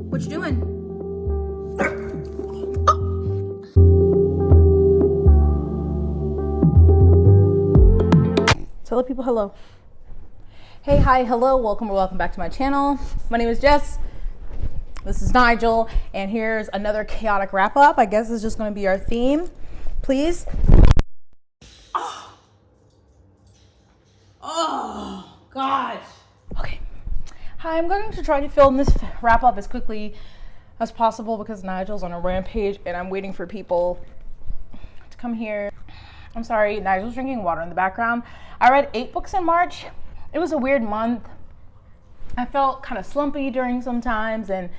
What you doing? Tell the people hello. Hey, hi, hello, welcome or welcome back to my channel. My name is Jess. This is Nigel, and here's another chaotic wrap up. I guess it's just going to be our theme. Please. Oh gosh. Okay. Hi, I'm going to try to film this wrap up as quickly as possible because Nigel's on a rampage and I'm waiting for people to come here. I'm sorry, Nigel's drinking water in the background. I read 8 books in March. It was a weird month. I felt kind of slumpy during some times, and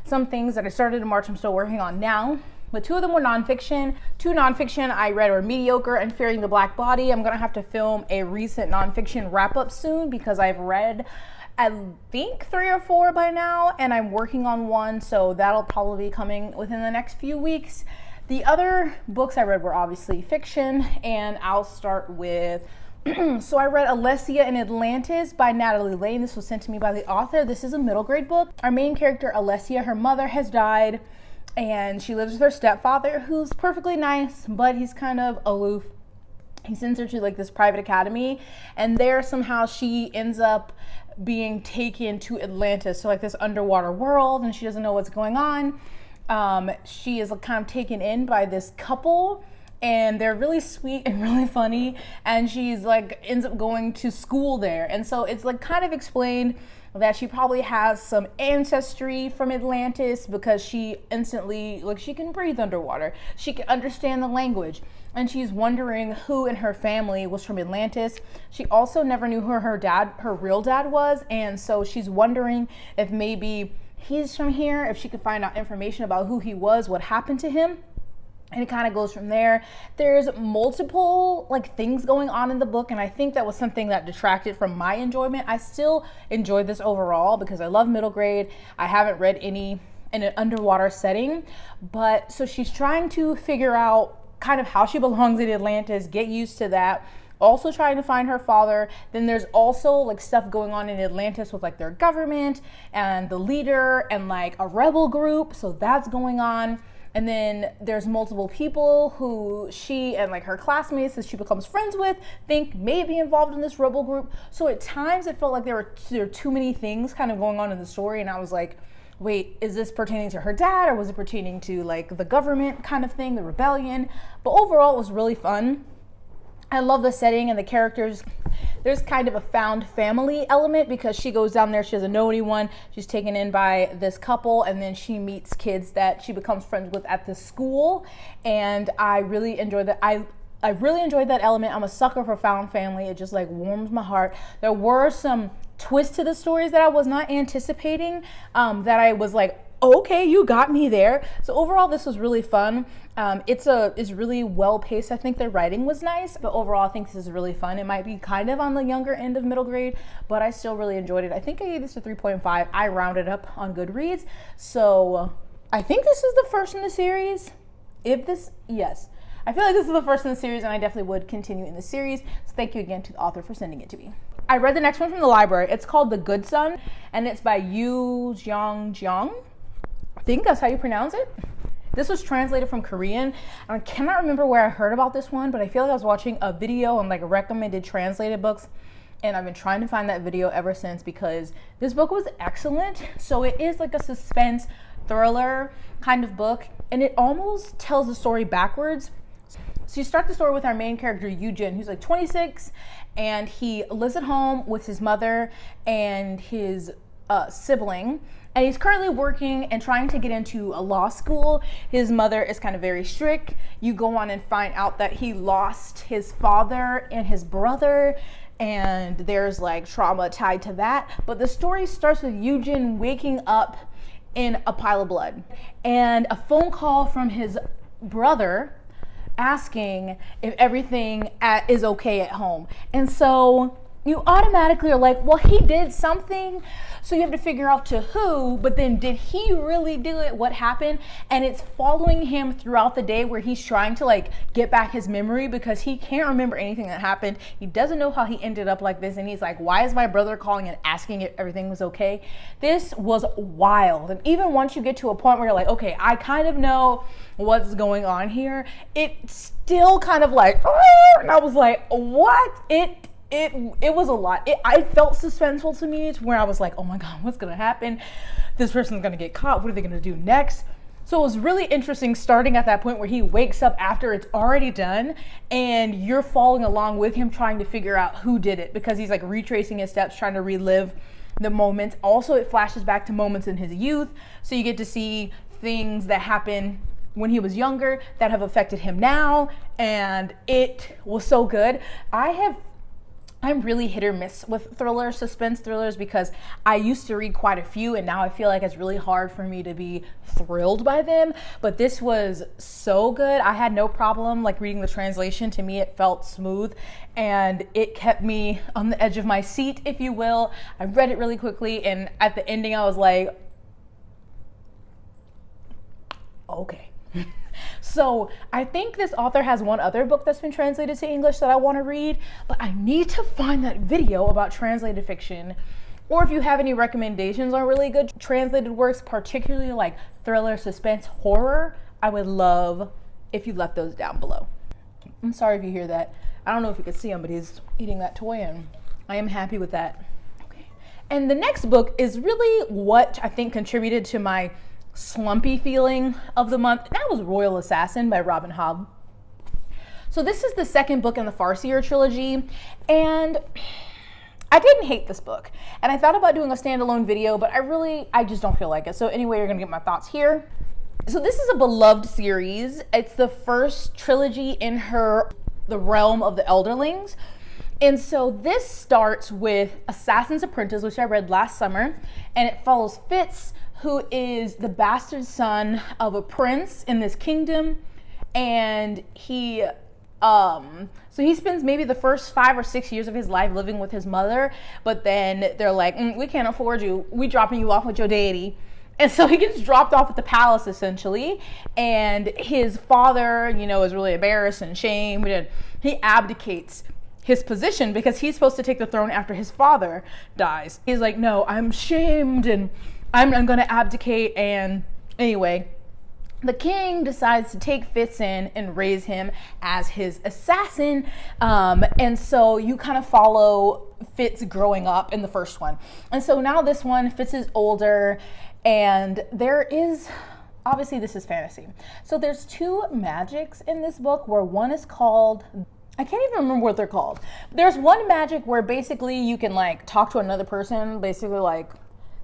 some things that I started in March I'm still working on now. But 2 of them were nonfiction. 2 nonfiction I read were Mediocre and Fearing the Black Body. I'm gonna have to film a recent nonfiction wrap up soon because I've read I think 3 or 4 by now, and I'm working on one, so that'll probably be coming within the next few weeks. The other books I read were obviously fiction, and I'll start with so I read Alessia in Atlantis by Natalie Lane. This was sent to me by the author. This is a middle grade book. Our main character, Alessia, her mother has died, and she lives with her stepfather, who's perfectly nice, but he's kind of aloof. He sends her to like this private academy, and there somehow she ends up being taken to Atlantis, so like this underwater world, and she doesn't know what's going on. She is kind of taken in by this couple, and they're really sweet and really funny, and she's like ends up going to school there, and so it's like kind of explained that she probably has some ancestry from Atlantis because she instantly, like, she can breathe underwater, she can understand the language, and she's wondering who in her family was from Atlantis. She also never knew who her real dad was, and so she's wondering if maybe he's from here, if she could find out information about who he was, what happened to him. And it kind of goes from there. There's multiple like things going on in the book, and I think that was something that detracted from my enjoyment. I still enjoyed this overall because I love middle grade. I haven't read any in an underwater setting, but so she's trying to figure out kind of how she belongs in Atlantis, get used to that. Also trying to find her father. Then there's also like stuff going on in Atlantis with like their government and the leader and like a rebel group. So that's going on. And then there's multiple people who she and like her classmates that she becomes friends with think may be involved in this rebel group. So at times it felt like there were too many things kind of going on in the story, and I was like, wait, is this pertaining to her dad or was it pertaining to like the government kind of thing, the rebellion? But overall it was really fun. I love the setting and the characters. There's kind of a found family element because she goes down there, she doesn't know anyone, she's taken in by this couple, and then she meets kids that she becomes friends with at the school, and I really enjoyed that. I really enjoyed that element. I'm a sucker for found family. It just like warms my heart. There were some twists to the stories that I was not anticipating, that I was like, okay, you got me there. So overall, this was really fun. It's really well paced. I think the writing was nice, but overall, I think this is really fun. It might be kind of on the younger end of middle grade, but I still really enjoyed it. I think I gave this a 3.5. I rounded up on Goodreads. So I think this is the first in the series. Yes. I feel like this is the first in the series, and I definitely would continue in the series. So thank you again to the author for sending it to me. I read the next one from the library. It's called The Good Son, and it's by Yu Jiang. I think that's how you pronounce it. This was translated from Korean, and I cannot remember where I heard about this one, but I feel like I was watching a video on like recommended translated books, and I've been trying to find that video ever since because this book was excellent. So it is like a suspense thriller kind of book, and it almost tells the story backwards. So you start the story with our main character, Eugene, who's like 26, and he lives at home with his mother and his sibling, and he's currently working and trying to get into a law school. His mother is kind of very strict. You go on and find out that he lost his father and his brother, and there's like trauma tied to that. But the story starts with Eugene waking up in a pile of blood and a phone call from his brother asking if everything is okay at home. And so you automatically are like, well, he did something, so you have to figure out to who, but then did he really do it? What happened? And it's following him throughout the day where he's trying to like get back his memory because he can't remember anything that happened. He doesn't know how he ended up like this, and he's like, why is my brother calling and asking if everything was okay? This was wild. And even once you get to a point where you're like, okay, I kind of know what's going on here, it's still kind of like, and I was like, what? It was a lot. I felt suspenseful to me to where I was like, oh my God, what's going to happen? This person's going to get caught. What are they going to do next? So it was really interesting starting at that point where he wakes up after it's already done and you're following along with him trying to figure out who did it because he's like retracing his steps, trying to relive the moments. Also, it flashes back to moments in his youth. So you get to see things that happen when he was younger that have affected him now. And it was so good. I'm really hit or miss with suspense thrillers, because I used to read quite a few and now I feel like it's really hard for me to be thrilled by them. But this was so good. I had no problem like reading the translation. To me, it felt smooth and it kept me on the edge of my seat, if you will. I read it really quickly and at the ending I was like, okay. So I think this author has one other book that's been translated to English that I want to read, but I need to find that video about translated fiction. Or if you have any recommendations on really good translated works, particularly like thriller, suspense, horror, I would love if you left those down below. I'm sorry if you hear that. I don't know if you can see him, but he's eating that toy and I am happy with that. Okay. And the next book is really what I think contributed to my slumpy feeling of the month. That was Royal Assassin by Robin Hobb. So this is the second book in the Farseer trilogy, and I didn't hate this book. And I thought about doing a standalone video, but I just don't feel like it. So anyway, you're gonna get my thoughts here. So this is a beloved series. It's the first trilogy in the realm of the Elderlings. And so this starts with Assassin's Apprentice, which I read last summer, and it follows Fitz, who is the bastard son of a prince in this kingdom. And he spends maybe the first 5 or 6 years of his life living with his mother, but then they're like, we can't afford you. We dropping you off with your daddy. And so he gets dropped off at the palace essentially. And his father, is really embarrassed and shamed. And he abdicates his position because he's supposed to take the throne after his father dies. He's like, no, I'm shamed and I'm going to abdicate. And anyway, the king decides to take Fitz in and raise him as his assassin. And so you kind of follow Fitz growing up in the first one. And so now this one, Fitz is older, and there is, obviously this is fantasy. So there's 2 magics in this book where one is called, I can't even remember what they're called. There's one magic where basically you can like talk to another person, basically like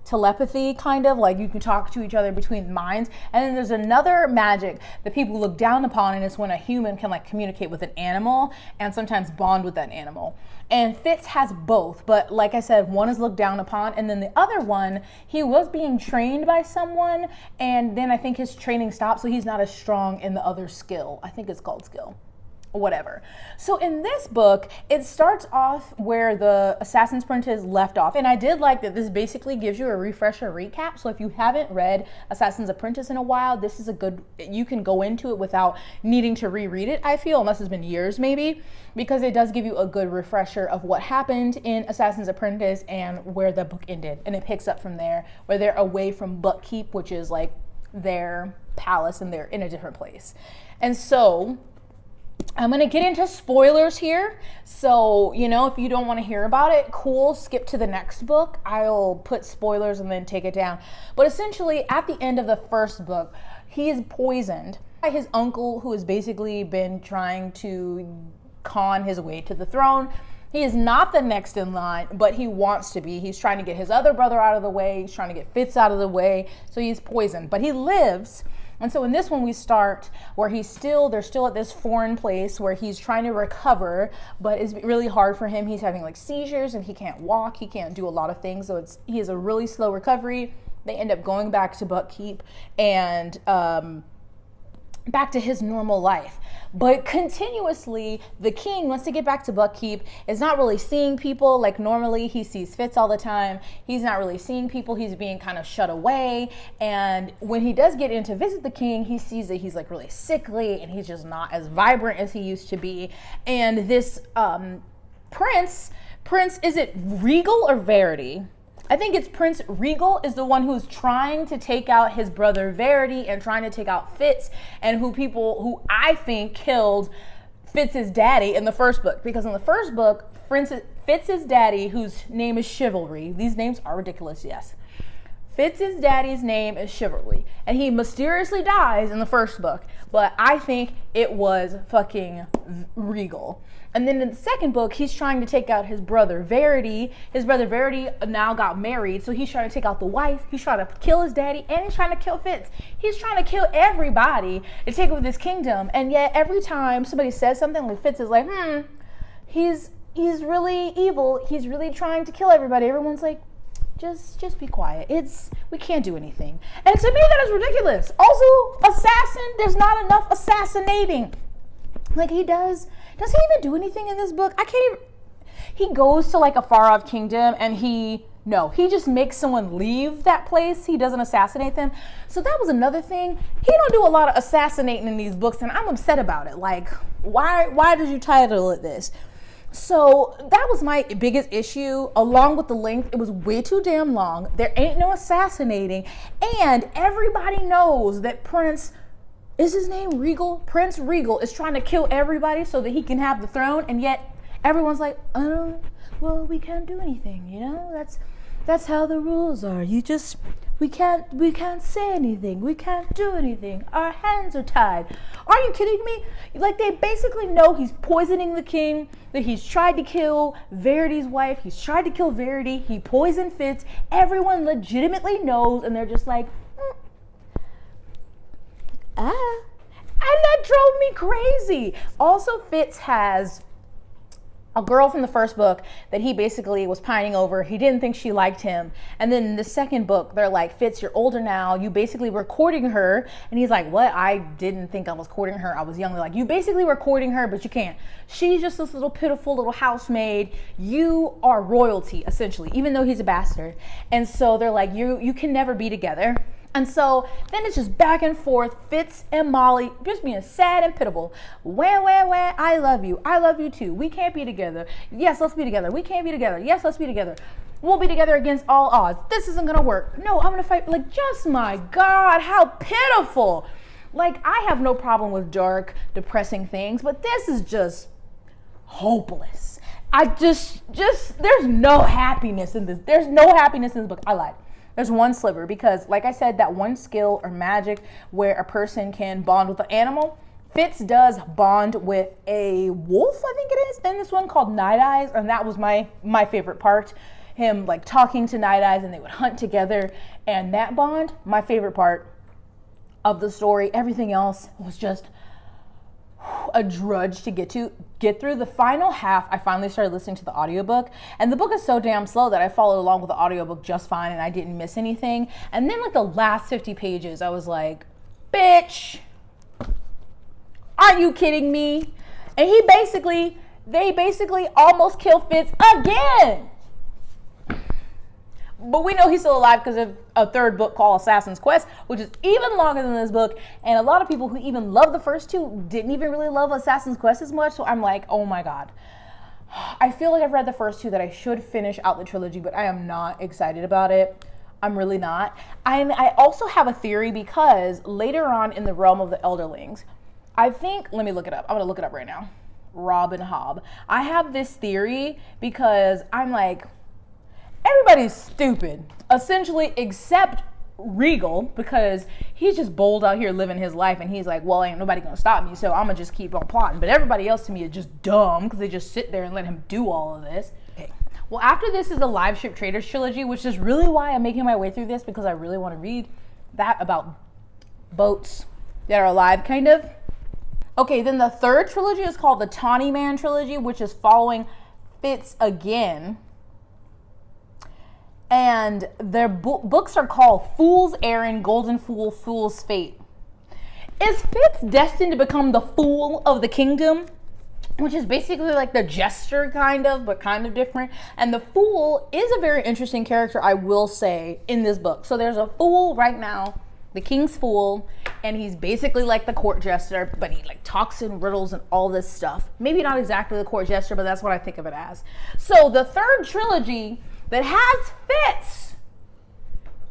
telepathy, kind of like you can talk to each other between minds. And then there's another magic that people look down upon, and it's when a human can like communicate with an animal and sometimes bond with that animal. And Fitz has both, but like I said, one is looked down upon, and then the other one, he was being trained by someone, and then I think his training stopped, so he's not as strong in the other skill. I think it's called skill. Whatever. So in this book, it starts off where the Assassin's Apprentice left off. And I did like that this basically gives you a refresher recap. So if you haven't read Assassin's Apprentice in a while, this is you can go into it without needing to reread it, I feel, unless it's been years maybe, because it does give you a good refresher of what happened in Assassin's Apprentice and where the book ended. And it picks up from there, where they're away from Buckkeep, which is like their palace, and they're in a different place. And so I'm going to get into spoilers here. So, if you don't want to hear about it, cool, skip to the next book. I'll put spoilers and then take it down. But essentially, at the end of the first book, he is poisoned by his uncle, who has basically been trying to con his way to the throne. He is not the next in line, but he wants to be. He's trying to get his other brother out of the way. He's trying to get Fitz out of the way. So he's poisoned, but he lives. And so in this one, we start where they're still at this foreign place where he's trying to recover, but it's really hard for him. He's having like seizures and he can't walk. He can't do a lot of things. So he has a really slow recovery. They end up going back to Buckkeep, and back to his normal life. But continuously, the king wants to get back to Buckkeep, is not really seeing people like normally. He sees Fitz all the time. He's not really seeing people. He's being kind of shut away. And when he does get in to visit the king, he sees that he's like really sickly and he's just not as vibrant as he used to be. And this Prince, is it Regal or Verity? I think it's Prince Regal is the one who's trying to take out his brother Verity and trying to take out Fitz, and who I think killed Fitz's daddy in the first book. Because in the first book, Fitz's daddy, whose name is Chivalry, these names are ridiculous, yes. Fitz's daddy's name is Chivalry, and he mysteriously dies in the first book, but I think it was fucking Regal. And then in the second book, he's trying to take out his brother Verity. His brother Verity now got married, so he's trying to take out the wife. He's trying to kill his daddy, and he's trying to kill Fitz. He's trying to kill everybody to take over this kingdom. And yet every time somebody says something, like Fitz is like, he's really evil. He's really trying to kill everybody. Everyone's like, just be quiet. We can't do anything. And to me, that is ridiculous. Also, assassin, there's not enough assassinating. Like does he even do anything in this book? I can't even. He goes to like a far off kingdom and he just makes someone leave that place. He doesn't assassinate them. So that was another thing. He don't do a lot of assassinating in these books, and I'm upset about it. Like, why did you title it this? So that was my biggest issue, along with the length. It was way too damn long. There ain't no assassinating, and everybody knows that Prince, is his name Regal? Prince Regal is trying to kill everybody so that he can have the throne, and yet everyone's like, well, we can't do anything, you know? That's how the rules are. We can't say anything. We can't do anything. Our hands are tied. Are you kidding me? Like, they basically know he's poisoning the king, that he's tried to kill Verity's wife. He's tried to kill Verity. He poisoned Fitz. Everyone legitimately knows, and they're just like, and that drove me crazy. Also, Fitz has a girl from the first book that he basically was pining over. He didn't think she liked him. And then in the second book, they're like, Fitz, you're older now. You basically were courting her. And he's like, what? I didn't think I was courting her. I was young. They're like, you basically were courting her, but you can't. She's just this little pitiful little housemaid. You are royalty, essentially, even though he's a bastard. And so they're like, you can never be together. And so then it's just back and forth, Fitz and Molly just being sad and pitiful. Wah, I love you. I love you too. We can't be together. Yes, let's be together. We can't be together. Yes, let's be together. We'll be together against all odds. This isn't going to work. No, I'm going to fight. Like, just my God, how pitiful. Like, I have no problem with dark, depressing things, but this is just hopeless. There's no happiness in this. There's no happiness in this book. I lied. There's one sliver because, like I said, that one skill or magic where a person can bond with an animal, Fitz does bond with a wolf, I think it is, in this one called Night Eyes, and that was my favorite part. Him like talking to Night Eyes, and they would hunt together, and that bond, my favorite part of the story. Everything else was just a drudge to get through. The final half, I finally started listening to the audiobook, and the book is so damn slow that I followed along with the audiobook just fine, and I didn't miss anything. And then like the last 50 pages, I was like, bitch, are you kidding me? And they basically almost kill Fitz again. But we know he's still alive because of a third book called Assassin's Quest, which is even longer than this book. And a lot of people who even love the first two didn't even really love Assassin's Quest as much. So I'm like, oh my God. I feel like I've read the first two, that I should finish out the trilogy, but I am not excited about it. I'm really not. I also have a theory because later on in the realm of the Elderlings, I think, let me look it up. I'm going to look it up right now. Robin Hobb. I have this theory because I'm like, everybody's stupid, essentially, except Regal, because he's just bold out here living his life, and he's like, well, ain't nobody gonna stop me, so I'm gonna just keep on plotting. But everybody else to me is just dumb because they just sit there and let him do all of this. Okay. Well, after this is the Live Ship Traders trilogy, which is really why I'm making my way through this, because I really want to read that about boats that are alive, kind of. Okay, then the third trilogy is called the Tawny Man Trilogy, which is following Fitz again. And their books are called Fool's Errand, Golden Fool, Fool's Fate. Is Fitz destined to become the fool of the kingdom? Which is basically like the jester kind of, but kind of different. And the fool is a very interesting character, I will say, in this book. So there's a fool right now, the king's fool, and he's basically like the court jester, but he like talks in riddles and all this stuff. Maybe not exactly the court jester, but that's what I think of it as. So the third trilogy that has Fitz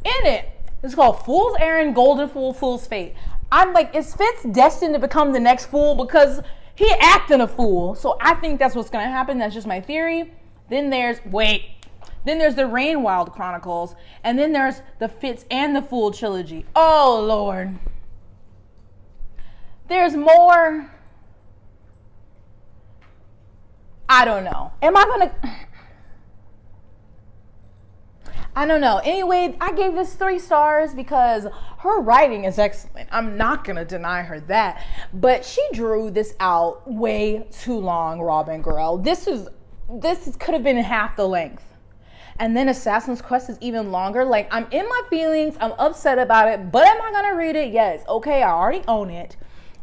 in it is called Fool's Errand, Golden Fool, Fool's Fate. I'm like, is Fitz destined to become the next fool? Because he acting a fool. So I think that's what's going to happen. That's just my theory. Then there's the Rainwild Chronicles. And then there's the Fitz and the Fool trilogy. Oh, Lord. There's more. I don't know. I don't know. Anyway, I gave this 3 stars because her writing is excellent. I'm not going to deny her that. But she drew this out way too long, Robin Grell. This could have been half the length. And then Assassin's Quest is even longer. Like, I'm in my feelings. I'm upset about it. But am I going to read it? Yes. Okay, I already own it.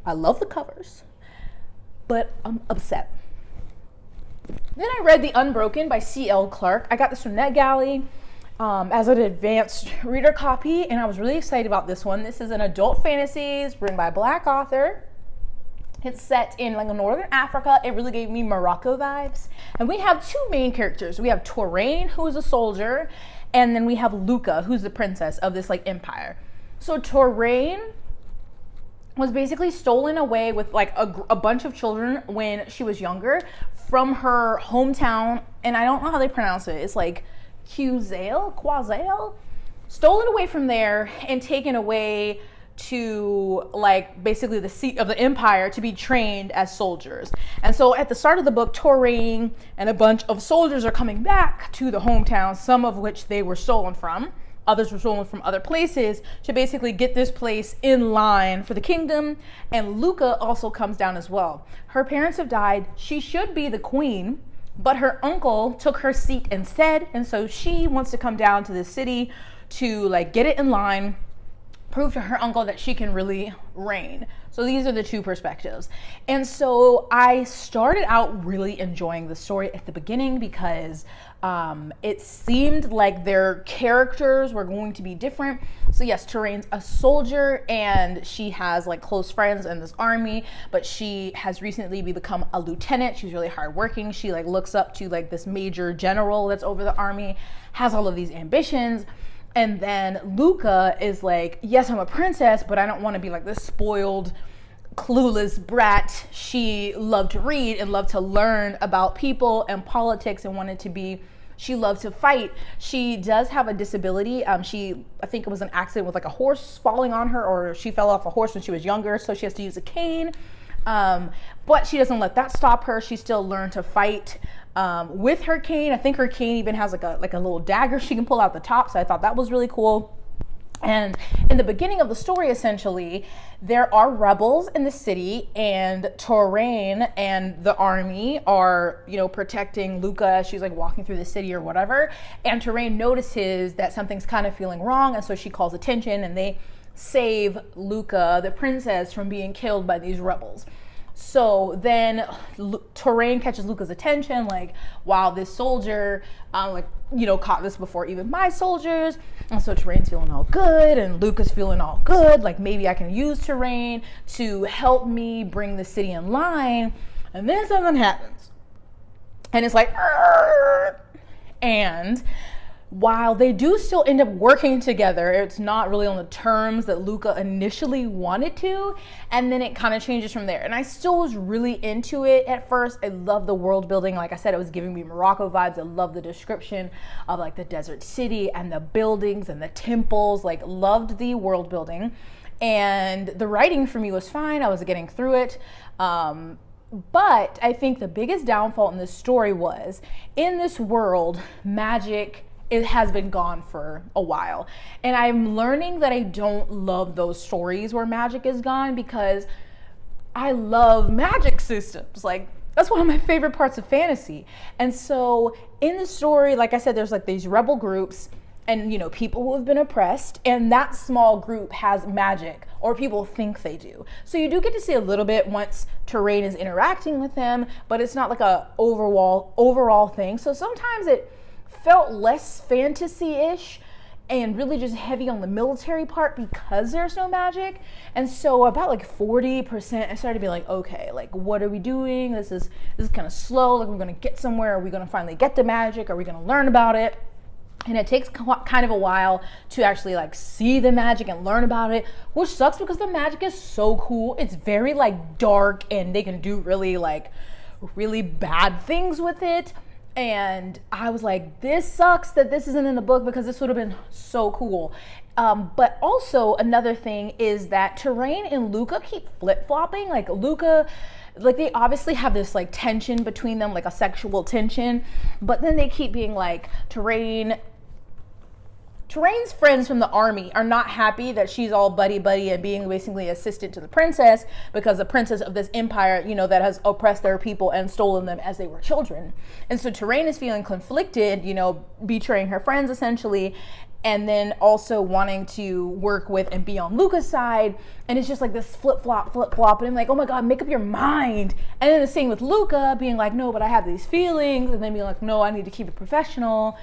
I love the covers. But I'm upset. Then I read The Unbroken by C.L. Clarke. I got this from NetGalley. As an advanced reader copy, and I was really excited about this one. This is an adult fantasy written by a Black author. It's set in like northern Africa. It really gave me Morocco vibes. And we have 2 main characters. We have Touraine, who is a soldier, and then we have Luca, who's the princess of this like empire. So Touraine was basically stolen away with like a bunch of children when she was younger from her hometown, and I don't know how they pronounce it. It's like Quazale, stolen away from there and taken away to like basically the seat of the empire to be trained as soldiers. And so at the start of the book, Touraine and a bunch of soldiers are coming back to the hometown, some of which they were stolen from. Others were stolen from other places to basically get this place in line for the kingdom. And Luca also comes down as well. Her parents have died. She should be the queen, but her uncle took her seat instead, and so she wants to come down to the city to like get it in line, prove to her uncle that she can really reign. So these are the 2 perspectives. And so I started out really enjoying the story at the beginning because it seemed like their characters were going to be different. So yes, Touraine's a soldier and she has like close friends in this army, but she has recently become a lieutenant. She's really hardworking. She like looks up to like this major general that's over the army, has all of these ambitions. And then Luca is like, yes, I'm a princess, but I don't want to be like this spoiled, clueless brat. She loved to read and loved to learn about people and politics and she loved to fight. She does have a disability. I think it was an accident with like a horse falling on her, or she fell off a horse when she was younger, so she has to use a cane. But she doesn't let that stop her. She still learned to fight with her cane. I think her cane even has like a little dagger she can pull out the top, so I thought that was really cool. And in the beginning of the story, essentially, there are rebels in the city, and Touraine and the army are, protecting Luca as she's like walking through the city or whatever. And Touraine notices that something's kind of feeling wrong, and so she calls attention, and they save Luca, the princess, from being killed by these rebels. So then Touraine catches Luca's attention, like, wow, this soldier, caught this before even my soldiers. And so Touraine's feeling all good, and Luca's feeling all good. Like, maybe I can use Touraine to help me bring the city in line. And then something happens. And it's like, Arr! And while they do still end up working together, it's not really on the terms that Luca initially wanted to, and then it kind of changes from there. And I still was really into it at first. I love the world building. Like I said, it was giving me Morocco vibes. I love the description of like the desert city and the buildings and the temples. Like, loved the world building, and the writing for me was fine. I was getting through it. But I think the biggest downfall in this story was, in this world, magic, it has been gone for a while. And I'm learning that I don't love those stories where magic is gone, because I love magic systems. Like, that's one of my favorite parts of fantasy. And so in the story, like I said, there's like these rebel groups, and, you know, people who have been oppressed, and that small group has magic, or people think they do. So you do get to see a little bit once Terrain is interacting with them, but it's not like a overall thing. So sometimes it felt less fantasy-ish and really just heavy on the military part because there's no magic. And so about like 40%, I started to be like, okay, like what are we doing? This is kind of slow. Like, we're gonna get somewhere. Are we gonna finally get the magic? Are we gonna learn about it? And it takes kind of a while to actually like see the magic and learn about it, which sucks because the magic is so cool. It's very like dark, and they can do really bad things with it. And I was like, this sucks that this isn't in the book, because this would have been so cool. But also another thing is that Terrain and Luca keep flip-flopping. Like Luca, like they obviously have this like tension between them, like a sexual tension, but then they keep being like, Terrain's friends from the army are not happy that she's all buddy and being basically assistant to the princess, because the princess of this empire, you know, that has oppressed their people and stolen them as they were children. And so Terrain is feeling conflicted, you know, betraying her friends essentially, and then also wanting to work with and be on Luca's side. And it's just like this flip-flop. And I'm like, oh my God, make up your mind. And then the same with Luca being like, no, but I have these feelings. And then being like, no, I need to keep it professional.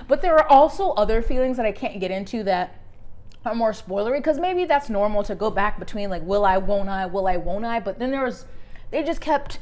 But there are also other feelings that I can't get into that are more spoilery, because maybe that's normal to go back between like, will I, won't I? But then they just kept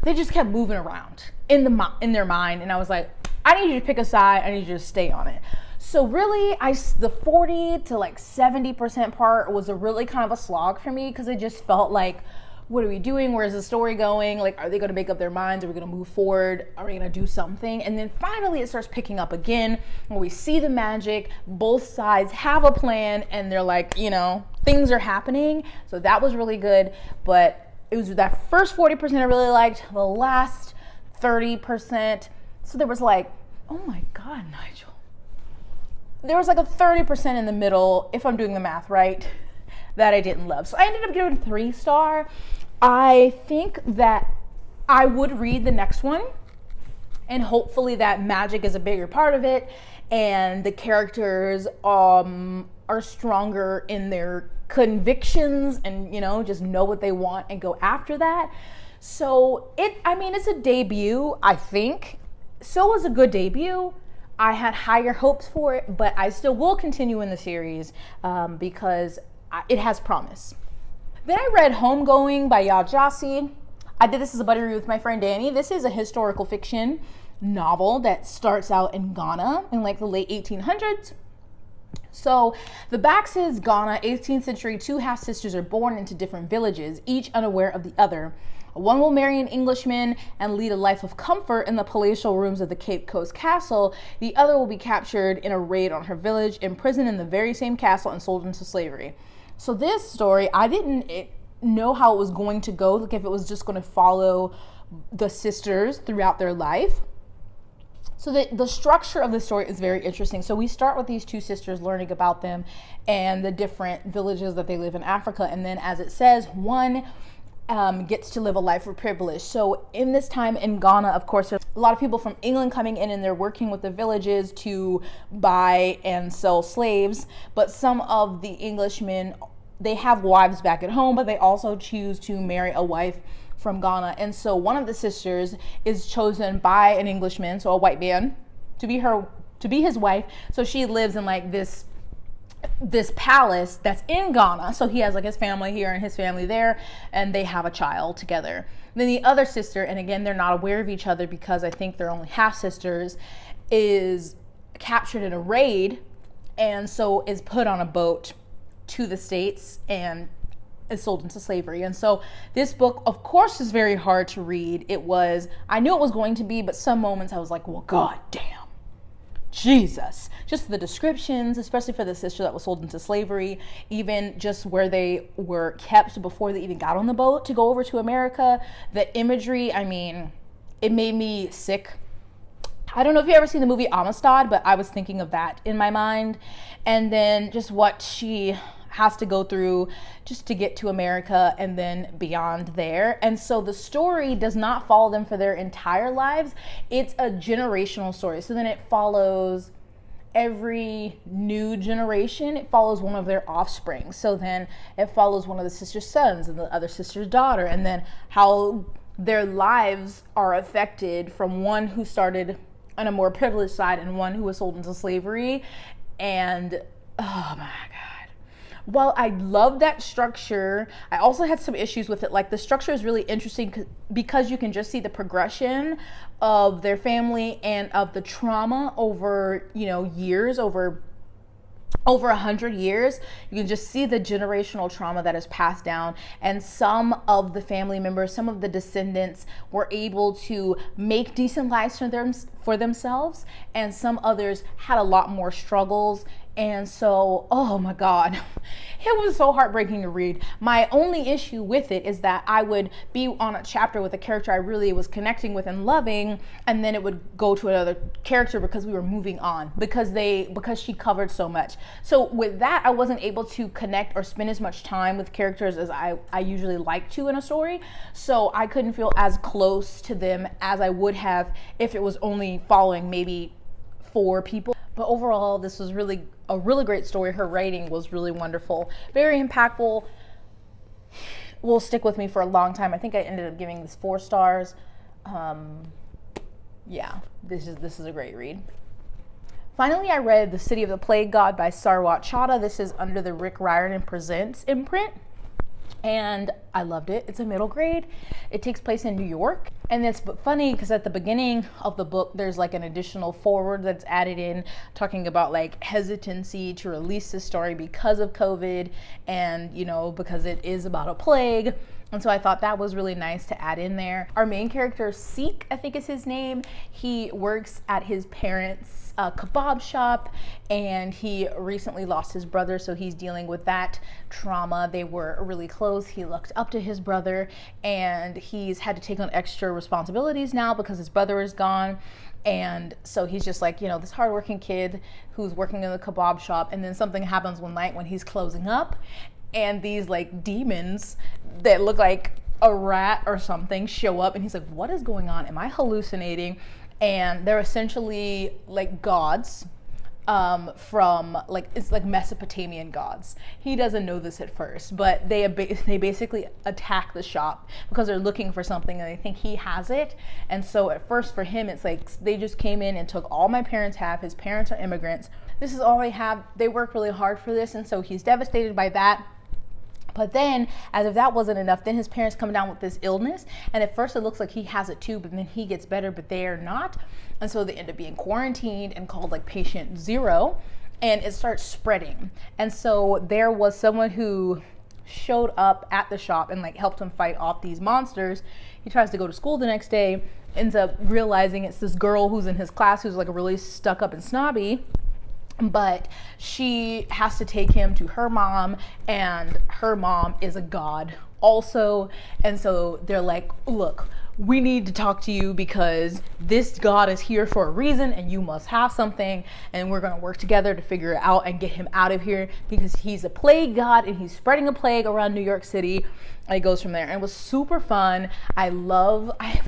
moving around in their mind. And I was like, I need you to pick a side. I need you to stay on it. So really, the 40 to like 70% part was a really kind of a slog for me, because it just felt like, what are we doing? Where's the story going? Like, are they going to make up their minds? Are we going to move forward? Are we going to do something? And then finally it starts picking up again, when we see the magic, both sides have a plan, and they're like, you know, things are happening. So that was really good. But it was that first 40% I really liked, the last 30%. So there was like, oh my God, Nigel. There was like a 30% in the middle, if I'm doing the math right, that I didn't love. So I ended up giving 3-star. I think that I would read the next one, and hopefully that magic is a bigger part of it, and the characters are stronger in their convictions, and, you know, just know what they want and go after that. So it's a debut, I think. So it was a good debut. I had higher hopes for it, but I still will continue in the series because it has promise. Then I read Homegoing by Yaa Gyasi. I did this as a buddy review with my friend Danny. This is a historical fiction novel that starts out in Ghana in like the late 1800s. So the back says Ghana, 18th century, 2 half-sisters are born into different villages, each unaware of the other. One will marry an Englishman and lead a life of comfort in the palatial rooms of the Cape Coast castle. The other will be captured in a raid on her village, imprisoned in the very same castle, and sold into slavery. So this story, I didn't know how it was going to go, like if it was just going to follow the sisters throughout their life. So the structure of the story is very interesting. So we start with these 2 sisters learning about them and the different villages that they live in Africa. And then, as it says, one gets to live a life of privilege. So in this time in Ghana, of course, there's a lot of people from England coming in, and they're working with the villages to buy and sell slaves. But some of the Englishmen, they have wives back at home, but they also choose to marry a wife from Ghana. And so one of the sisters is chosen by an Englishman, so a white man, to be his wife. So she lives in like this palace that's in Ghana. So he has like his family here and his family there, and they have a child together. Then the other sister, and again, they're not aware of each other because I think they're only half sisters, is captured in a raid, and so is put on a boat to the States and is sold into slavery. And so this book, of course, is very hard to read. I knew it was going to be, but some moments I was like, well, God damn. Jesus. Just the descriptions, especially for the sister that was sold into slavery, even just where they were kept before they even got on the boat to go over to America. The imagery, I mean, it made me sick. I don't know if you've ever seen the movie Amistad, but I was thinking of that in my mind. And then just what she has to go through just to get to America and then beyond there. And so the story does not follow them for their entire lives. It's a generational story. So then it follows every new generation, it follows one of their offspring. So then it follows one of the sister's sons and the other sister's daughter, and then how their lives are affected from one who started on a more privileged side and one who was sold into slavery. And oh my God. While I love that structure, I also had some issues with it. Like, the structure is really interesting because you can just see the progression of their family and of the trauma over, years, over 100 years. You can just see the generational trauma that is passed down, and some of the family members, some of the descendants were able to make decent lives for themselves, and some others had a lot more struggles. And so, oh my God, it was so heartbreaking to read. My only issue with it is that I would be on a chapter with a character I really was connecting with and loving, and then it would go to another character because we were moving on, because she covered so much. So with that, I wasn't able to connect or spend as much time with characters as I usually like to in a story. So I couldn't feel as close to them as I would have if it was only following maybe 4 people. But overall, this was really a really great story. Her writing was really wonderful, very impactful, will stick with me for a long time. I think I ended up giving this 4 stars. Yeah, this is a great read. Finally, I read The City of the Plague God by Sarwat Chadha. This is under the Rick Riordan Presents imprint, and I loved it. It's a middle grade. It takes place in New York, and it's funny because at the beginning of the book, there's like an additional foreword that's added in, talking about like hesitancy to release this story because of COVID, and because it is about a plague. And so I thought that was really nice to add in there. Our main character, Seek, I think is his name. He works at his parents' kebab shop, and he recently lost his brother, so he's dealing with that trauma. They were really close. He looked up to his brother, and he's had to take on extra responsibilities now because his brother is gone. And so he's just like, this hardworking kid who's working in the kebab shop, and then something happens one night when he's closing up, and these like demons that look like a rat or something show up, and he's like, what is going on? Am I hallucinating? And they're essentially like gods from it's like Mesopotamian gods. He doesn't know this at first, but they basically attack the shop because they're looking for something and they think he has it. And so at first for him, it's like they just came in and took all my parents have. His parents are immigrants. This is all they have. They work really hard for this, and so he's devastated by that. But then, as if that wasn't enough, then his parents come down with this illness, and at first it looks like he has it too, but then he gets better, but they are not. And so they end up being quarantined and called like patient 0, and it starts spreading. And so there was someone who showed up at the shop and like helped him fight off these monsters. He tries to go to school the next day, ends up realizing it's this girl who's in his class who's like really stuck up and snobby. But she has to take him to her mom, and her mom is a god also. And so they're like, look, we need to talk to you because this god is here for a reason and you must have something, and we're going to work together to figure it out and get him out of here because he's a plague god and he's spreading a plague around New York City. And it goes from there, and it was super fun. I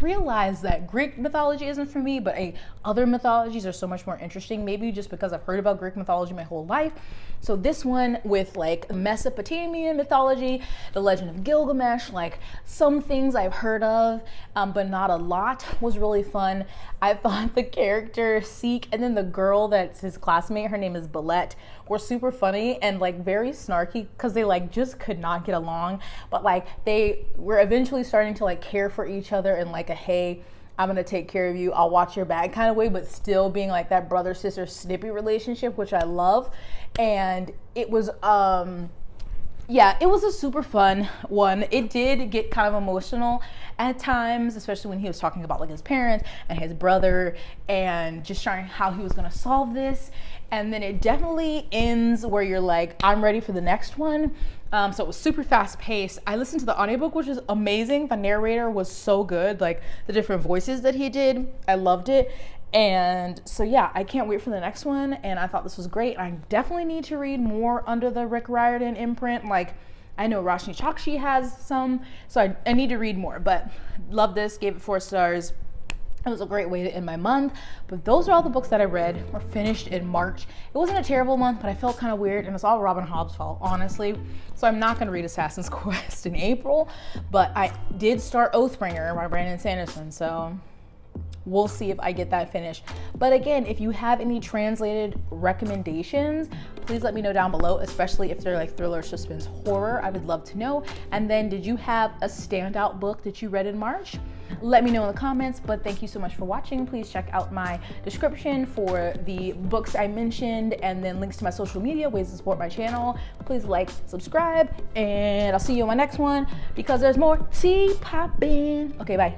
realized that Greek mythology isn't for me, but other mythologies are so much more interesting, maybe just because I've heard about Greek mythology my whole life. So this one with like Mesopotamian mythology, the Legend of Gilgamesh, like some things I've heard of, but not a lot, was really fun. I thought the character Seek and then the girl that's his classmate, her name is Balette, were super funny and like very snarky because they like just could not get along, but like they were eventually starting to like care for each other in like a, hey, I'm gonna take care of you, I'll watch your back kind of way, but still being like that brother-sister snippy relationship, which I love. And it was it was a super fun one. It did get kind of emotional at times, especially when he was talking about like his parents and his brother and just trying how he was gonna solve this. And then it definitely ends where you're like, I'm ready for the next one. So it was super fast paced. I listened to the audiobook, which was amazing. The narrator was so good, like the different voices that he did. I loved it. And so yeah, I can't wait for the next one. And I thought this was great. I definitely need to read more under the Rick Riordan imprint. Like I know Roshni Chokshi has some, so I need to read more, but love this, gave it 4 stars. It was a great way to end my month. But those are all the books that I read or finished in March. It wasn't a terrible month, but I felt kind of weird, and it's all Robin Hobb's fault, honestly. So I'm not going to read Assassin's Quest in April, but I did start Oathbringer by Brandon Sanderson, so we'll see if I get that finished. But again, if you have any translated recommendations, please let me know down below, especially if they're like thriller, suspense, horror. I would love to know. And then, did you have a standout book that you read in March? Let me know in the comments. But thank you so much for watching. Please check out my description for the books I mentioned, and then links to my social media, ways to support my channel. Please like, subscribe, and I'll see you on my next one because there's more tea popping. Okay, bye.